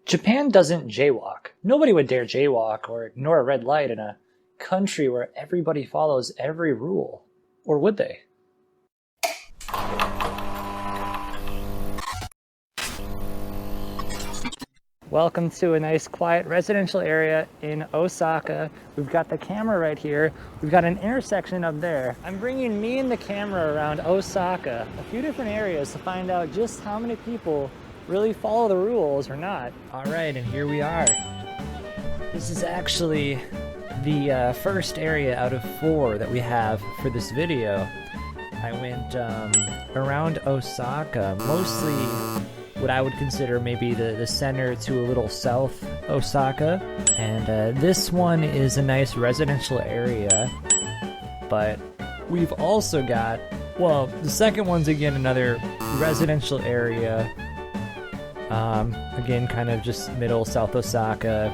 Japan doesn't jaywalk. Nobody would dare jaywalk or ignore a red light in a country where everybody follows every rule. Or would they? Welcome to a nice quiet residential area in Osaka. We've got the camera right here. We've got an intersection up there. I'm bringing me and the camera around Osaka, a few different areas to find out just how many people really follow the rules or not. All right, and here we are. This is actually the first area out of 4 that we have for this video. I went around Osaka, mostly what I would consider maybe the center to a little south Osaka. And this one is a nice residential area, but we've also got, well, the second one's again another residential area. Again, kind of just middle South Osaka.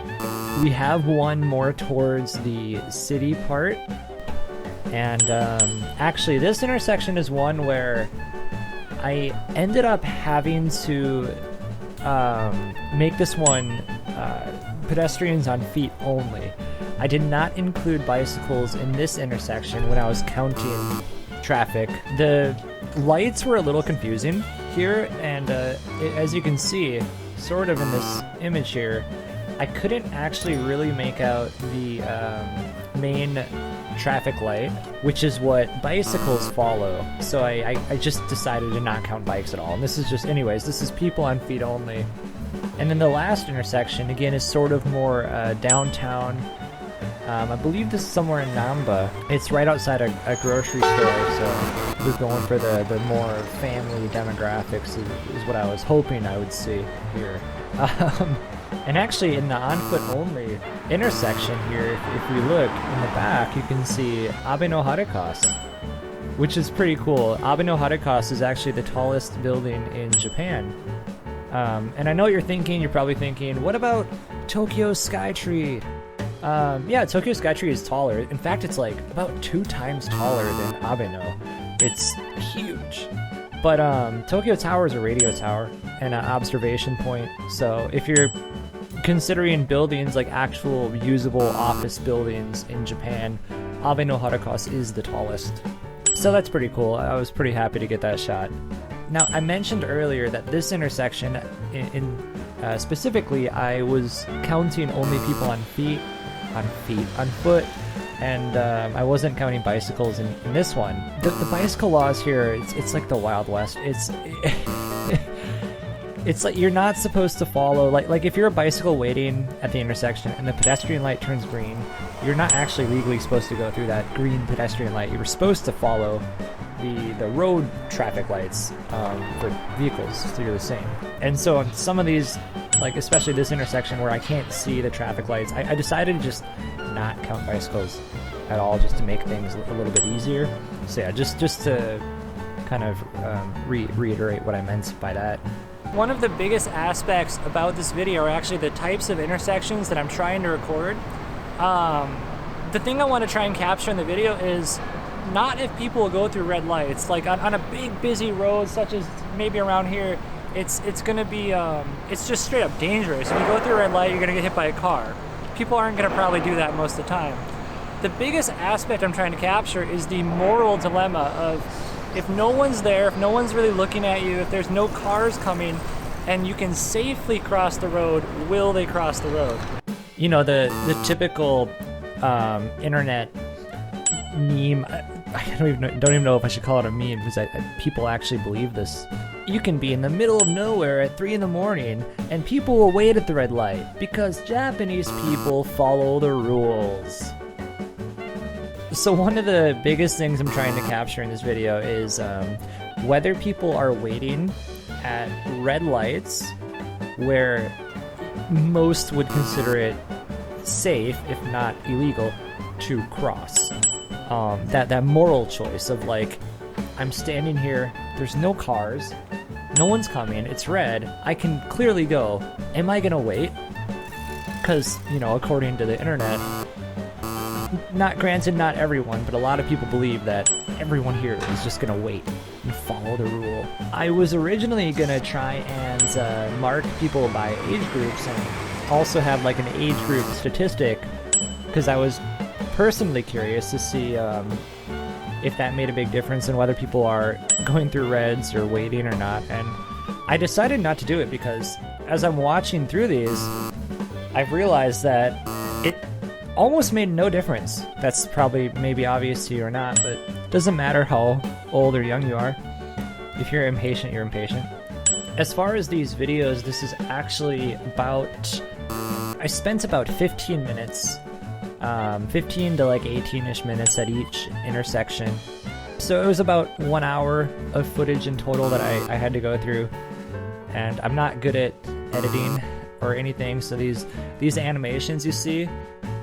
We have one more towards the city part. And actually this intersection is one where I ended up having to make this one pedestrians on feet only. I did not include bicycles in this intersection when I was counting traffic. The lights were a little confusing here, and as you can see, sort of in this image here, I couldn't actually really make out the main traffic light, which is what bicycles follow. So I just decided to not count bikes at all. And this is just, anyways, this is people on feet only. And then the last intersection, again, is sort of more downtown. I believe this is somewhere in Namba. It's right outside a grocery store, so we're going for the more family demographics is what I was hoping I would see here. And actually in the on-foot only intersection here, if we look in the back, you can see Abe no Harukasu, which is pretty cool. Abe no Harukasu is actually the tallest building in Japan. And I know what you're thinking. You're probably thinking, what about Tokyo Skytree? Yeah, Tokyo Skytree is taller. In fact, it's like about 2 times taller than Abe no. It's huge. But Tokyo Tower is a radio tower and an observation point. So if you're considering buildings like actual usable office buildings in Japan, Abe no Harukasu is the tallest. So that's pretty cool. I was pretty happy to get that shot. Now, I mentioned earlier that this intersection, specifically, I was counting only people on foot, and I wasn't counting bicycles in this one. The bicycle laws here, it's like the Wild West. It's like you're not supposed to follow, like if you're a bicycle waiting at the intersection and the pedestrian light turns green, you're not actually legally supposed to go through that green pedestrian light. You're supposed to follow the road traffic lights for vehicles, so you're the same. And so on some of these, like especially this intersection where I can't see the traffic lights, I decided to just not count bicycles at all, just to make things a little bit easier. So yeah, just to kind of reiterate what I meant by that. One of the biggest aspects about this video are actually the types of intersections that I'm trying to record. The thing I want to try and capture in the video is not if people will go through red lights. Like on a big busy road such as maybe around here, it's gonna be it's just straight up dangerous. If you go through a red light, you're gonna get hit by a car. People aren't gonna probably do that most of the time. The biggest aspect I'm trying to capture is the moral dilemma of, if no one's there, if no one's really looking at you, if there's no cars coming, and you can safely cross the road, will they cross the road? You know, the typical internet meme, I don't even know if I should call it a meme, because people actually believe this. You can be in the middle of nowhere at 3 in the morning, and people will wait at the red light, because Japanese people follow the rules. So one of the biggest things I'm trying to capture in this video is whether people are waiting at red lights where most would consider it safe, if not illegal, to cross. That moral choice of like, I'm standing here, there's no cars, no one's coming, it's red, I can clearly go. Am I gonna wait? Because, you know, according to the internet, not everyone, but a lot of people believe that everyone here is just gonna wait. and follow the rule. I was originally gonna try and mark people by age groups and also have like an age group statistic, because I was personally curious to see if that made a big difference in whether people are going through reds or waiting or not. And I decided not to do it because as I'm watching through these, I've realized that it almost made no difference. That's probably maybe obvious to you or not, but it doesn't matter how old or young you are. If you're impatient, you're impatient. As far as these videos, this is actually about... I spent about 15 minutes, 15 to like 18-ish minutes at each intersection. So it was about 1 hour of footage in total that I had to go through. And I'm not good at editing or anything, so these animations you see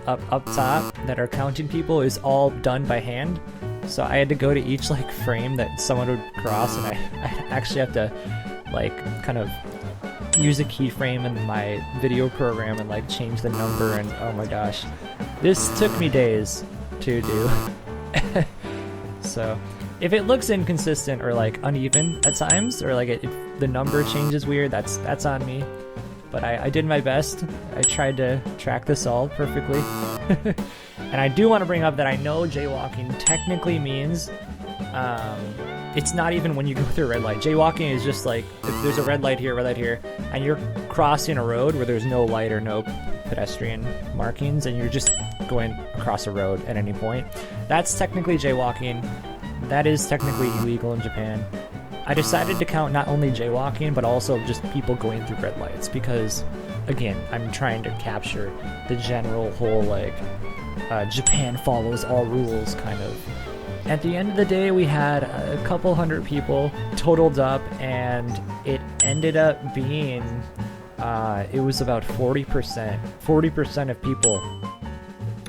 up top that are counting people is all done by hand. So I had to go to each like frame that someone would cross, and I actually have to like kind of use a keyframe in my video program and like change the number, and oh my gosh, this took me days to do. So if it looks inconsistent or like uneven at times, or like if the number changes weird, that's on me. But I did my best. I tried to track this all perfectly. And I do want to bring up that I know jaywalking technically means it's not even when you go through a red light. Jaywalking is just like if there's a red light here, and you're crossing a road where there's no light or no pedestrian markings, and you're just going across a road at any point. That's technically jaywalking. That is technically illegal in Japan. I decided to count not only jaywalking, but also just people going through red lights, because, again, I'm trying to capture the general whole, like, Japan follows all rules kind of. At the end of the day, we had a couple hundred people totaled up, and it ended up being, it was about 40%. 40% of people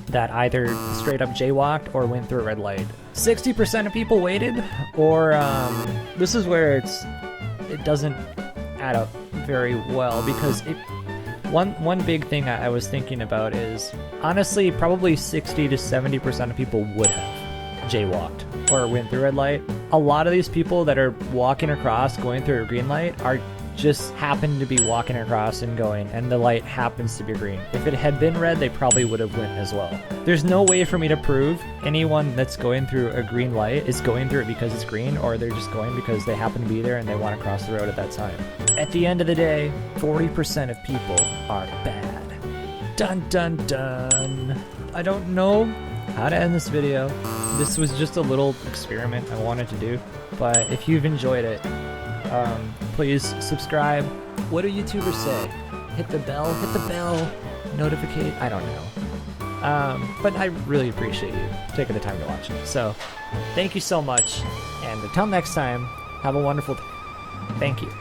that either straight up jaywalked or went through a red light. 60% of people waited, or this is where it doesn't add up very well, because one big thing I was thinking about is, honestly, probably 60 to 70% of people would have jaywalked or went through a red light. A lot of these people that are walking across, going through a green light, are just happen to be walking across and going, and the light happens to be green. If it had been red, they probably would have went as well. There's no way for me to prove anyone that's going through a green light is going through it because it's green, or they're just going because they happen to be there and they want to cross the road at that time. At the end of the day, 40% of people are bad. Dun dun dun. I don't know how to end this video. This was just a little experiment I wanted to do, but if you've enjoyed it, please subscribe. What do YouTubers say? Hit the bell, notificate, I don't know. But I really appreciate you taking the time to watch it. So, thank you so much, and until next time, have a wonderful day. Thank you.